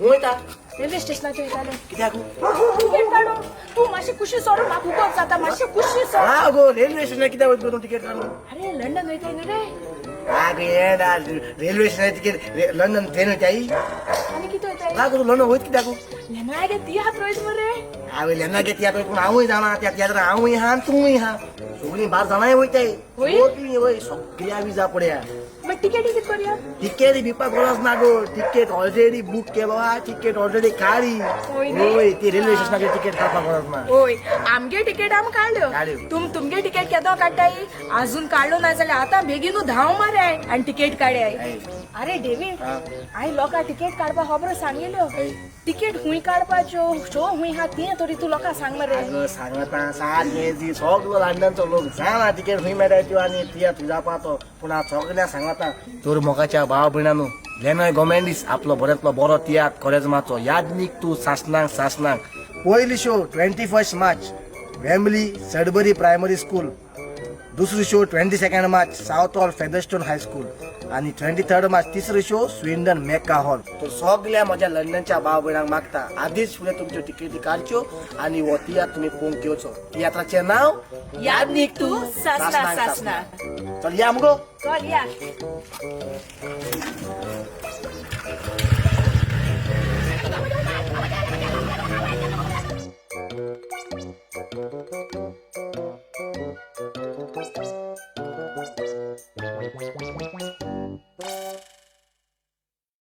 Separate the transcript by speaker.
Speaker 1: वयता
Speaker 2: रेल्वे स्टेशनाचेर वयताले
Speaker 1: कित्याक
Speaker 2: तिकेट काडून तू मातशी कुशी सोडून म्हाका फुकट जाता मातशी कुशी सोड
Speaker 1: हा गो रेल्वे स्टेशन कित्याक वयता तूं तिकेट काडून
Speaker 2: अरे लंडन वयताय न्ही रे
Speaker 1: आगे येडा railway station ticket London train वयताय
Speaker 2: आनी कितें वयताय
Speaker 1: का गो तूं लंडन वयता कित्याक
Speaker 2: लेनाय गे तियात्र वयता मरे
Speaker 1: हांवें लेना गे तियात्र पूण हांवूय जाणा त्या तियात्र हांवूय हा आनी तूंय हा सगळीं भायर जाणाय वयताय वय सगळ्या विजा पळया
Speaker 2: मागीर टिकेटी कितें करया
Speaker 1: टिकेट भिवपाक गरज ना गो टिकेट ऑलरेडी बूक केलो हा टिकेट ऑलरेडी काडी होय ती रेल्वे स्टेशनाचेर टिकेट काडपाक गरज ना
Speaker 2: ओय आमगे टिकेट आम काडल्यो तुमगे टिकेट केदो काडटाय अजून काडलो ना जाल्यार आतां बेगीनू धांव माराय आनी टिकेट काडयाय अरे डेविड हांवें लोकां टिकेट काडपाक खबर सांगिल्यो टिकेट हुंय काडपाच्यो शो हुंय हा ती तरी तूं लोकांक सांग मरे
Speaker 1: सांगता सारकें जी सगळो लंडनचो लोक जाणा टिकेट हुंय मेळटाय त्यो आनी तियात्र जावपाचो पूण हांव सगळ्यांक सांगता तर मोगाच्या भाव भयणांनो लेनॉय गोमेंडीस आपलो बऱ्यांतलो बरो तियात्र कोरेजमाचो यादनीक तूं सासनाक सासनाक पयली show 21 March Wembley Sudbury primary school दुसरो show 22 March Southall Featherstone high school आणि 23 मार्च तिसरो शो स्विंडन मेक्का हॉल तर सगळ्या म्हज्या लंडनच्या भाव भयणांक मागता आदीच फुडें तुमच्यो तिकेटी काडच्यो आनी हो तियात्र तुमी पळोवंक येवचो तियात्राचें नांव
Speaker 2: यादनीक तूं सासनाक सासनाक
Speaker 1: चल या मुगो
Speaker 2: चल या